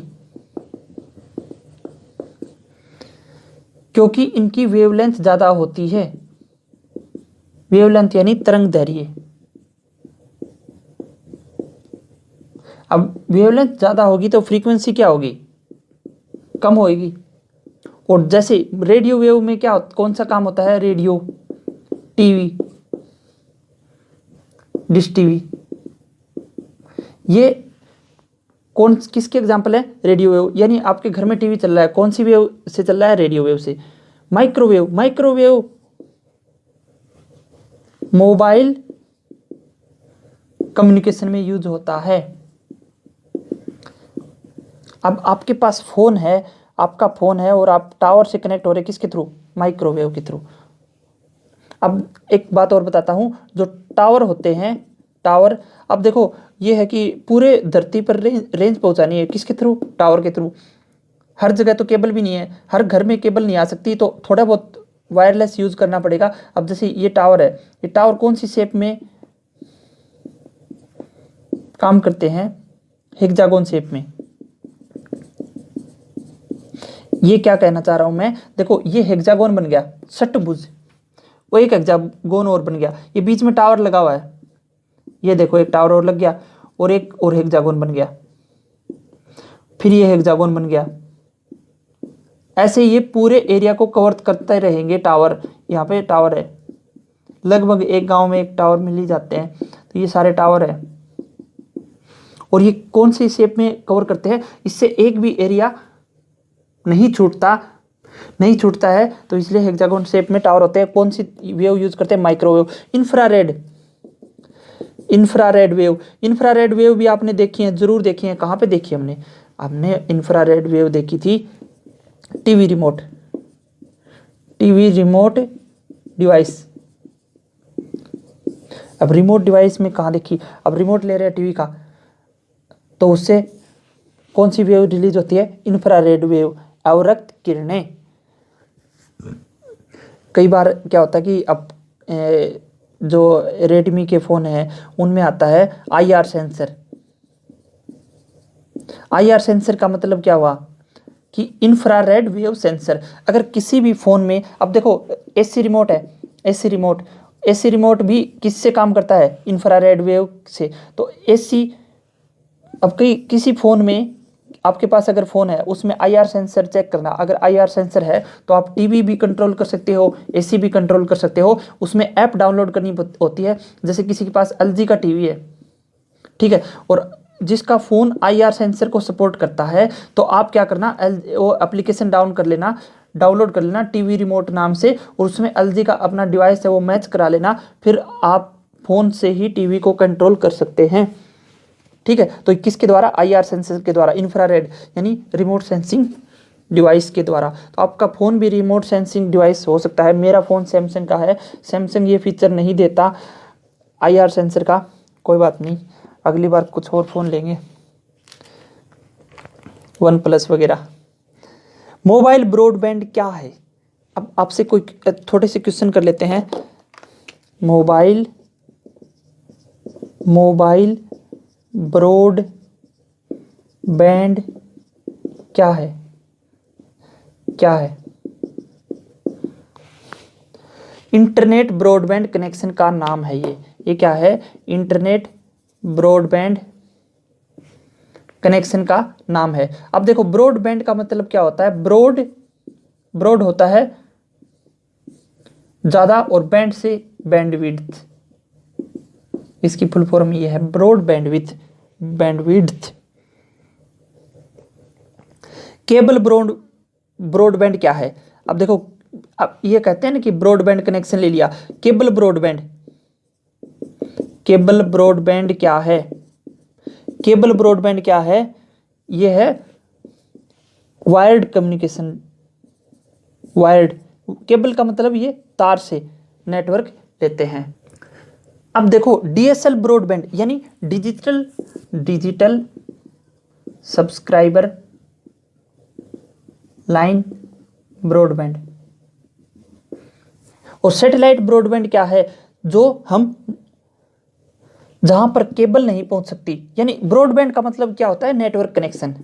क्योंकि इनकी वेवलेंथ ज़्यादा होती है। वेवलेंथ यानी तरंग दैर्घ्य। अब वेवलेंथ ज़्यादा होगी तो फ्रीक्वेंसी क्या होगी, कम होगी। और जैसे रेडियो वेव में क्या कौन सा काम होता है, रेडियो, टीवी, डिश टीवी, ये कौन किसके एग्जाम्पल है, रेडियो वेव। यानी आपके घर में टीवी चल रहा है, कौन सी वेव से चल रहा है, रेडियो वेव से। माइक्रोवेव, माइक्रोवेव मोबाइल कम्युनिकेशन में यूज होता है। अब आपके पास फोन है, आपका फोन है और आप टावर से कनेक्ट हो रहे, किसके थ्रू, माइक्रोवेव के थ्रू। अब एक बात और बताता हूँ, जो टावर होते हैं, टावर, अब देखो ये है कि पूरे धरती पर रेंज पहुंचानी है, किसके थ्रू, टावर के थ्रू। हर जगह तो केबल भी नहीं है, हर घर में केबल नहीं आ सकती, तो थोड़ा बहुत वायरलेस यूज करना पड़ेगा। अब जैसे ये टावर है, ये टावर कौन सी शेप में काम करते हैं, हेक्सागोन शेप में। ये क्या कहना चाह रहा हूं मैं, देखो ये हेक्सागोन बन गया, षट्भुज, वो एक हेक्सागोन और बन गया, ये बीच में टावर लगा हुआ है, ये देखो एक टावर और लग गया, और एक और हेक्सागोन बन गया, फिर ये हेक्सागोन बन गया। ऐसे ये पूरे एरिया को कवर करते रहेंगे टावर। यहाँ पे टावर है, लगभग एक गांव में एक टावर मिल ही जाते हैं, तो ये सारे टावर है। और ये कौन सी शेप में कवर करते हैं, इससे एक भी एरिया नहीं छूटता है, तो इसलिए हेक्सागोन शेप में टावर होते हैं। कौन सी वेव यूज करते हैं, microwave. Infrared wave, infrared wave भी आपने देखी है, जरूर देखी है। कहाँ पे देखी हमने, इंफ्रारेड वेव देखी थी टीवी रिमोट डिवाइस। अब रिमोट डिवाइस में कहाँ देखी, अब रिमोट ले रहे हैं टीवी का, तो उससे कौन सी वेव रिलीज होती है, इंफ्रारेड वेव, अवरक्त किरणें। कई बार क्या होता है कि अब जो रेडमी के फ़ोन है उनमें आता है आईआर सेंसर। आईआर सेंसर का मतलब क्या हुआ कि इंफ्रारेड वेव सेंसर। अगर किसी भी फ़ोन में, अब देखो एसी रिमोट है, एसी रिमोट भी किससे काम करता है, इंफ्रारेड वेव से। तो एसी, अब किसी फ़ोन में, आपके पास अगर फ़ोन है उसमें आईआर सेंसर चेक करना, अगर आईआर सेंसर है तो आप टीवी भी कंट्रोल कर सकते हो, एसी भी कंट्रोल कर सकते हो। उसमें ऐप डाउनलोड करनी होती है, जैसे किसी के पास एलजी का टीवी है, ठीक है, और जिसका फ़ोन आईआर सेंसर को सपोर्ट करता है, तो आप क्या करना, वो एप्लीकेशन डाउनलोड कर लेना टीवी रिमोट नाम से, और उसमें एलजी का अपना डिवाइस है वो मैच करा लेना, फिर आप फ़ोन से ही टीवी को कंट्रोल कर सकते हैं, ठीक है। तो किसके द्वारा, आईआर सेंसर के द्वारा, इंफ्रारेड यानी रिमोट सेंसिंग डिवाइस के द्वारा। तो आपका फ़ोन भी रिमोट सेंसिंग डिवाइस हो सकता है। मेरा फ़ोन सैमसंग का है, सैमसंग ये फीचर नहीं देता आईआर सेंसर का, कोई बात नहीं, अगली बार कुछ और फ़ोन लेंगे, वन प्लस वगैरह। मोबाइल ब्रॉडबैंड क्या है, अब आपसे कोई थोड़े से क्वेश्चन कर लेते हैं। मोबाइल ब्रॉडबैंड क्या है, इंटरनेट ब्रॉडबैंड कनेक्शन का नाम है ये क्या है, इंटरनेट ब्रॉडबैंड कनेक्शन का नाम है। अब देखो ब्रॉडबैंड का मतलब क्या होता है, ब्रॉड होता है ज्यादा, और बैंड से बैंडविड्थ, इसकी फुल फॉर्म ये है, ब्रॉड बैंडविड्थ। केबल ब्रॉडबैंड क्या है, अब देखो, अब ये कहते हैं ना कि ब्रॉडबैंड कनेक्शन ले लिया, केबल ब्रॉडबैंड क्या है, केबल ब्रॉडबैंड क्या है, ये है वायर्ड कम्युनिकेशन। वायर्ड, केबल का मतलब ये तार से नेटवर्क लेते हैं। अब देखो डीएसएल ब्रॉडबैंड यानी डिजिटल सब्सक्राइबर लाइन ब्रॉडबैंड, और सैटेलाइट ब्रॉडबैंड क्या है, जो हम जहां पर केबल नहीं पहुंच सकती, यानी ब्रॉडबैंड का मतलब क्या होता है, नेटवर्क कनेक्शन।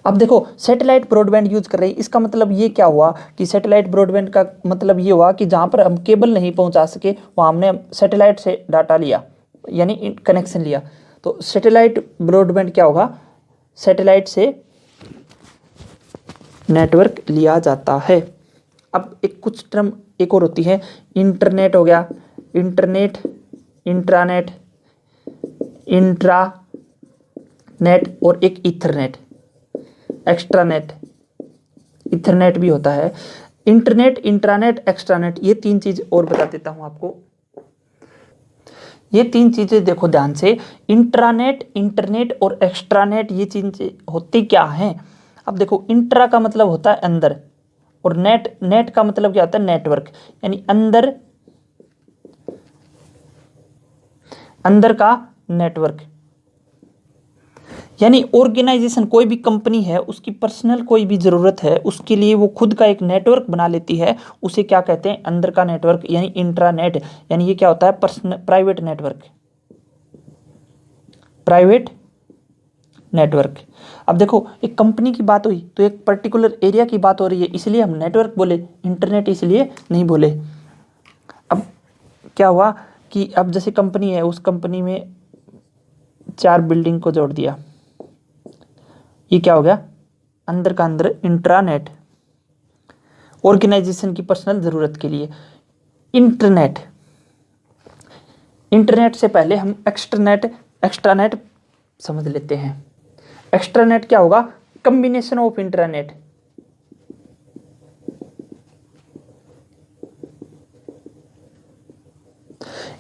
अब देखो सैटेलाइट ब्रॉडबैंड यूज कर रहे हैं, इसका मतलब ये क्या हुआ कि सैटेलाइट ब्रॉडबैंड का मतलब ये हुआ कि जहाँ पर हम केबल नहीं पहुँचा सके वहाँ हमने सैटेलाइट से डाटा लिया, यानी कनेक्शन लिया। तो सैटेलाइट ब्रॉडबैंड क्या होगा, सैटेलाइट से नेटवर्क लिया जाता है। अब एक कुछ टर्म एक और होती है, इंटरनेट हो गया, इंटरनेट, इंट्रानेट, इंट्रानेट और एक ईथरनेट, एक्स्ट्रानेट, ईथरनेट भी होता है। इंटरनेट, इंट्रानेट, एक्स्ट्रानेट, ये तीन चीज और बता देता हूं आपको। ये तीन चीजें देखो ध्यान से, इंट्रानेट, इंटरनेट और एक्स्ट्रानेट, ये चीजें होती क्या हैं। अब देखो इंट्रा का मतलब होता है अंदर, और नेट, नेट का मतलब क्या होता है, नेटवर्क, यानी अंदर, अंदर का नेटवर्क। यानी ऑर्गेनाइजेशन, कोई भी कंपनी है, उसकी पर्सनल कोई भी ज़रूरत है, उसके लिए वो खुद का एक नेटवर्क बना लेती है, उसे क्या कहते हैं, अंदर का नेटवर्क, यानी इंट्रानेट। यानी ये क्या होता है, personal, private network, private network. अब देखो एक कंपनी की बात हुई तो एक पर्टिकुलर एरिया की बात हो रही है, इसलिए हम नेटवर्क बोले, इंटरनेट इसलिए नहीं बोले। अब क्या हुआ कि अब जैसे कंपनी है, उस कंपनी में 4 बिल्डिंग को जोड़ दिया, ये क्या हो गया, अंदर का अंदर इंट्रानेट, ऑर्गेनाइजेशन की पर्सनल ज़रूरत के लिए। इंटरनेट, इंटरनेट से पहले हम एक्स्ट्रानेट, एक्स्ट्रानेट समझ लेते हैं। एक्स्ट्रानेट क्या होगा, कॉम्बिनेशन ऑफ इंटरनेट,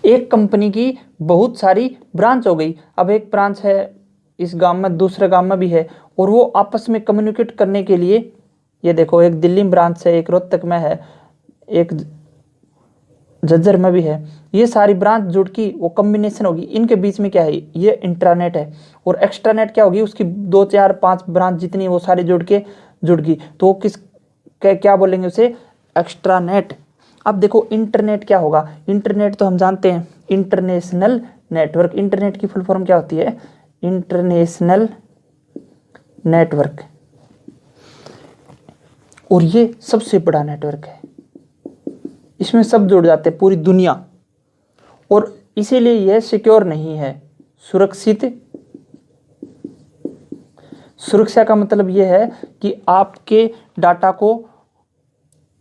एक कंपनी की बहुत सारी ब्रांच हो गई, अब एक ब्रांच है इस गांव में, दूसरे गांव में भी है, और वो आपस में कम्युनिकेट करने के लिए, ये देखो एक दिल्ली में ब्रांच है, एक रोहतक में है, एक झज्जर में भी है, ये सारी ब्रांच जुड़ की वो कम्बिनेशन होगी, इनके बीच में क्या है, ये इंट्रानेट है। और एक्स्ट्रानेट क्या होगी, उसकी 2 4 5 ब्रांच जितनी वो सारी जुड़ गई, तो किस क्या बोलेंगे उसे, एक्स्ट्रानेट। अब देखो इंटरनेट क्या होगा, इंटरनेट तो हम जानते हैं इंटरनेशनल नेटवर्क, इंटरनेट की फुल फॉर्म क्या होती है, इंटरनेशनल नेटवर्क, और ये सबसे बड़ा नेटवर्क है, इसमें सब जुड़ जाते हैं, पूरी दुनिया, और इसीलिए यह सिक्योर नहीं है, सुरक्षित। सुरक्षा का मतलब यह है कि आपके डाटा को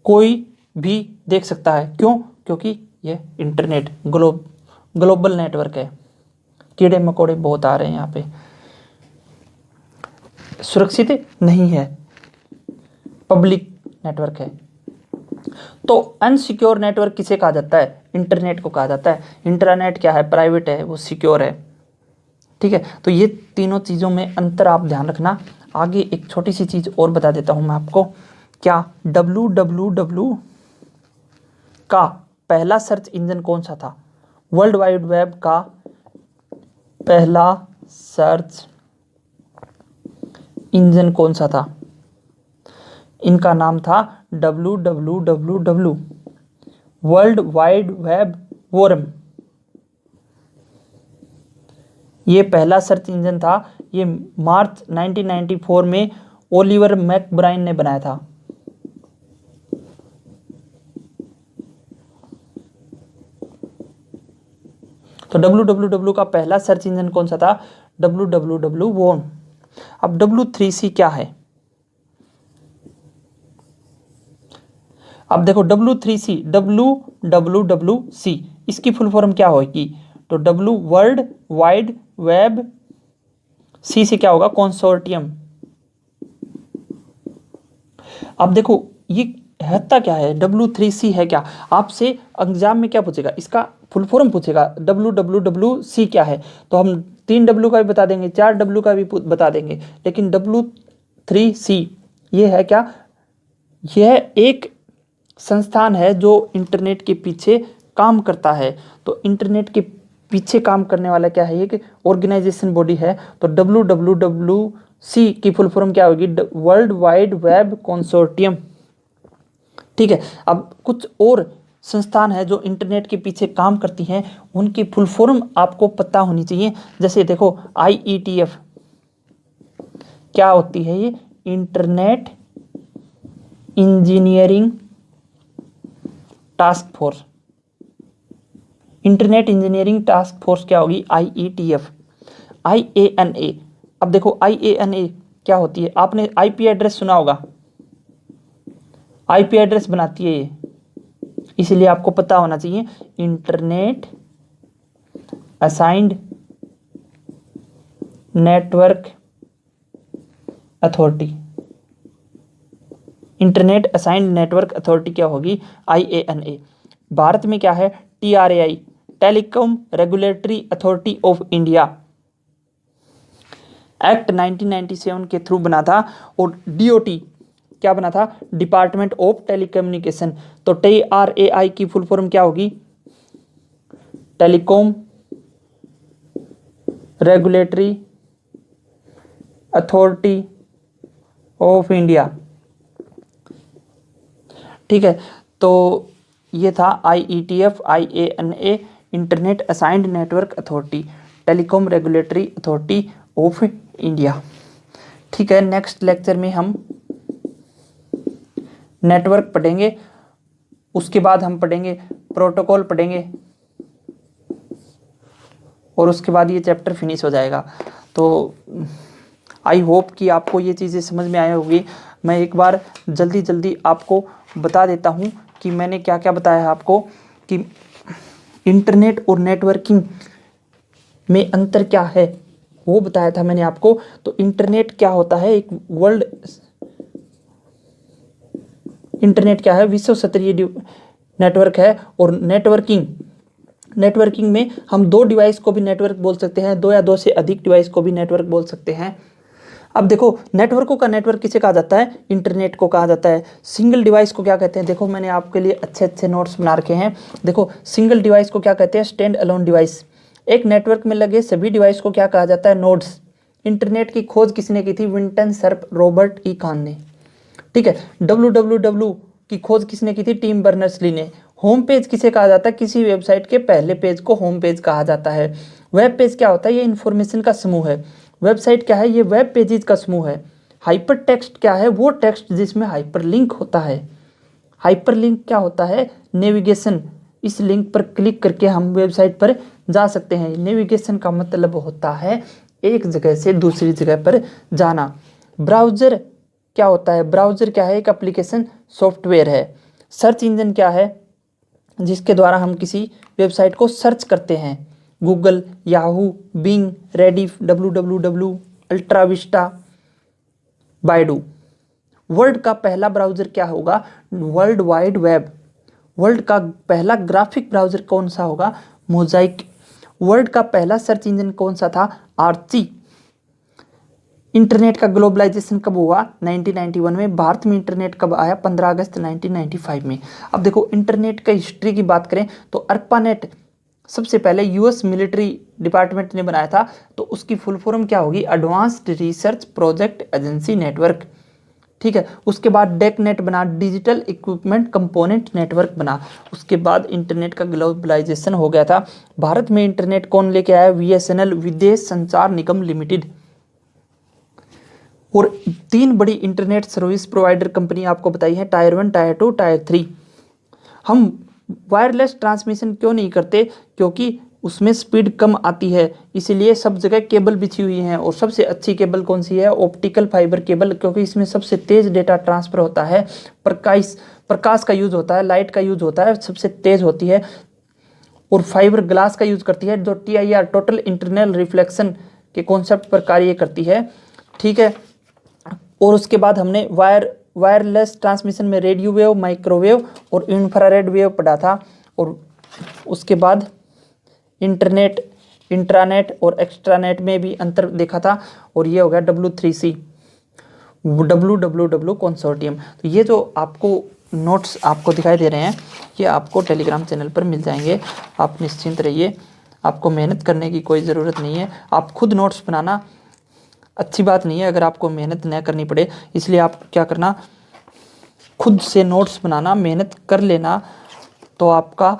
कोई भी देख सकता है, क्यों, क्योंकि यह इंटरनेट ग्लोबल नेटवर्क है। कीड़े मकोड़े बहुत आ रहे हैं यहाँ पे, सुरक्षित नहीं है, पब्लिक नेटवर्क है। तो अनसिक्योर नेटवर्क किसे कहा जाता है, इंटरनेट को कहा जाता है। इंटरनेट क्या है, प्राइवेट है, वो सिक्योर है, ठीक है। तो ये तीनों चीज़ों में अंतर आप ध्यान रखना। आगे एक छोटी सी चीज़ और बता देता हूँ मैं आपको, क्या www का पहला सर्च इंजन कौन सा था, वर्ल्ड वाइड वेब का पहला सर्च इंजन कौन सा था, इनका नाम था www, world wide web forum, ये पहला सर्च इंजन था। ये मार्च 1994 में ओलिवर मैकब्राइन ने बनाया था। तो www का पहला सर्च इंजन कौन सा था, www। अब W3C क्या है, अब देखो W3C, WWWC, इसकी फुल फॉर्म क्या होगी, तो W world wide web, C से क्या होगा, कंसोर्टियम। अब देखो ये होता क्या है, W3C है क्या, आपसे एग्जाम में क्या पूछेगा, इसका फुल फॉर्म पूछेगा, WWWC क्या है, तो हम 3 W का भी बता देंगे, 4 W का भी बता देंगे, लेकिन W3C ये है क्या, यह एक संस्थान है जो इंटरनेट के पीछे काम करता है। तो इंटरनेट के पीछे काम करने वाला क्या है, एक ऑर्गेनाइजेशन बॉडी है। तो WWWC की फुल फॉर्म क्या होगी, वर्ल्ड वाइड वेब कंसोर्टियम, ठीक है। अब कुछ और संस्थान है जो इंटरनेट के पीछे काम करती हैं, उनकी फुल फॉर्म आपको पता होनी चाहिए। जैसे देखो IETF क्या होती है, ये internet engineering task force. Internet engineering task force क्या होगी? IETF। IANA, अब देखो IANA क्या होती है? आपने IP एड्रेस सुना होगा, IP एड्रेस बनाती है ये, इसलिए आपको पता होना चाहिए internet assigned network authority. Internet assigned network authority क्या होगी? IANA। भारत में क्या है? TRAI, telecom regulatory authority of India, act 1997 के थ्रू बना था। और DOT क्या बना था? Department of telecommunication. तो TRAI की फुल फॉर्म क्या होगी? Telecom regulatory authority of India. ठीक है, तो ये था IETF, IANA, internet assigned network authority, telecom regulatory authority of India. ठीक है, नेक्स्ट लेक्चर में हम नेटवर्क पढ़ेंगे, उसके बाद हम पढ़ेंगे प्रोटोकॉल पढ़ेंगे, और उसके बाद ये चैप्टर फिनिश हो जाएगा। तो आई होप कि आपको ये चीज़ें समझ में आई होगी। मैं एक बार जल्दी आपको बता देता हूँ कि मैंने क्या क्या बताया है आपको, कि इंटरनेट और नेटवर्किंग में अंतर क्या है वो बताया था मैंने आपको। तो इंटरनेट क्या होता है? इंटरनेट क्या है? विश्व स्तरीय नेटवर्क है। और नेटवर्किंग में हम दो डिवाइस को भी नेटवर्क बोल सकते हैं, दो या दो से अधिक डिवाइस को भी नेटवर्क बोल सकते हैं। अब देखो, नेटवर्कों का नेटवर्क किसे कहा जाता है? इंटरनेट को कहा जाता है। सिंगल डिवाइस को क्या कहते हैं? देखो, मैंने आपके लिए अच्छे नोट्स बना रखे हैं। देखो, सिंगल डिवाइस को क्या कहते हैं? Stand alone device. एक नेटवर्क में लगे सभी डिवाइस को क्या कहा जाता है? नोड्स। इंटरनेट की खोज किसने की थी? विंटन सर्प रॉबर्ट ई कान ने। ठीक है, www की खोज किसने की थी? टिम बर्नर्स-ली ने। होम पेज किसे कहा जाता है? किसी वेबसाइट के पहले पेज को होम पेज कहा जाता है। वेब पेज क्या होता है? ये इन्फॉर्मेशन का समूह है। वेबसाइट क्या है? ये वेब पेजेस का समूह है। हाइपर टेक्स्ट क्या है? वो टेक्स्ट जिसमें हाइपर लिंक होता है। हाइपर लिंक क्या होता है? नेविगेशन। इस लिंक पर क्लिक करके हम वेबसाइट पर जा सकते हैं। नेविगेशन का मतलब होता है एक जगह से दूसरी जगह पर जाना। ब्राउज़र क्या होता है? ब्राउज़र क्या है? एक एप्लीकेशन सॉफ्टवेयर है। सर्च इंजन क्या है? जिसके द्वारा हम किसी वेबसाइट को सर्च करते हैं। Google, Yahoo, Bing, Rediff, www, ultra Vista, Baidu. World का पहला ब्राउज़र क्या होगा? World wide web. वर्ल्ड का पहला ग्राफिक ब्राउज़र कौन सा होगा? मोजाइक। वर्ल्ड का पहला सर्च इंजन कौन सा था? आर्ची। इंटरनेट का ग्लोबलाइजेशन कब हुआ? 1991 में। भारत में इंटरनेट कब आया? 15 अगस्त 1995 में। अब देखो, इंटरनेट का हिस्ट्री की बात करें तो अर्पानेट सबसे पहले US मिलिट्री डिपार्टमेंट ने बनाया था। तो उसकी फुल फॉर्म क्या होगी? Advanced research project agency network. ठीक है, उसके बाद डेकनेट बना, डिजिटल इक्विपमेंट कंपोनेंट नेटवर्क बना। उसके बाद इंटरनेट का ग्लोबलाइजेशन हो गया था। भारत में इंटरनेट कौन लेके आया? VSNL, विदेश संचार निगम लिमिटेड। और 3 बड़ी इंटरनेट सर्विस प्रोवाइडर कंपनी आपको बताई है, टायर 1, टायर 2, टायर 3। हम वायरलेस ट्रांसमिशन क्यों नहीं करते? क्योंकि उसमें स्पीड कम आती है, इसीलिए सब जगह केबल बिछी हुई हैं। और सबसे अच्छी केबल कौन सी है? ऑप्टिकल फाइबर केबल, क्योंकि इसमें सबसे तेज डेटा ट्रांसफर होता है। प्रकाश का यूज होता है, लाइट का यूज होता है, सबसे तेज होती है। और फाइबर ग्लास का यूज करती है, जो TIR, टोटल इंटरनल रिफ्लेक्शन के कॉन्सेप्ट पर कार्य करती है। ठीक है, और उसके बाद हमने वायरलेस ट्रांसमिशन में रेडियो वेव, माइक्रोवेव और इंफ्रारेड वेव पढ़ा था। और उसके बाद इंट्रानेट और एक्स्ट्रानेट में भी अंतर देखा था। और ये हो गया W3C, WWW कंसोर्टियम। तो ये जो आपको नोट्स आपको दिखाई दे रहे हैं, ये आपको टेलीग्राम चैनल पर मिल जाएंगे। आप निश्चिंत रहिए, आपको मेहनत करने की कोई ज़रूरत नहीं है। आप खुद नोट्स बनाना अच्छी बात नहीं है अगर आपको मेहनत न करनी पड़े, इसलिए आप क्या करना, खुद से नोट्स बनाना, मेहनत कर लेना, तो आपका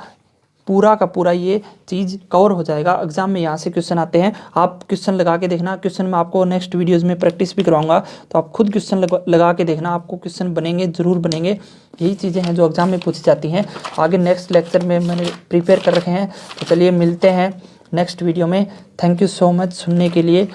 पूरा का पूरा ये चीज़ कवर हो जाएगा। एग्जाम में यहाँ से क्वेश्चन आते हैं, आप क्वेश्चन लगा के देखना। क्वेश्चन में आपको नेक्स्ट वीडियोज़ में प्रैक्टिस भी करवाऊंगा, तो आप खुद क्वेश्चन लगा के देखना, आपको क्वेश्चन बनेंगे, ज़रूर बनेंगे। यही चीज़ें हैं जो एग्जाम में पूछी जाती हैं। आगे नेक्स्ट लेक्चर में मैंने प्रिपेयर कर रखे हैं, तो चलिए मिलते हैं नेक्स्ट वीडियो में। थैंक यू सो मच सुनने के लिए।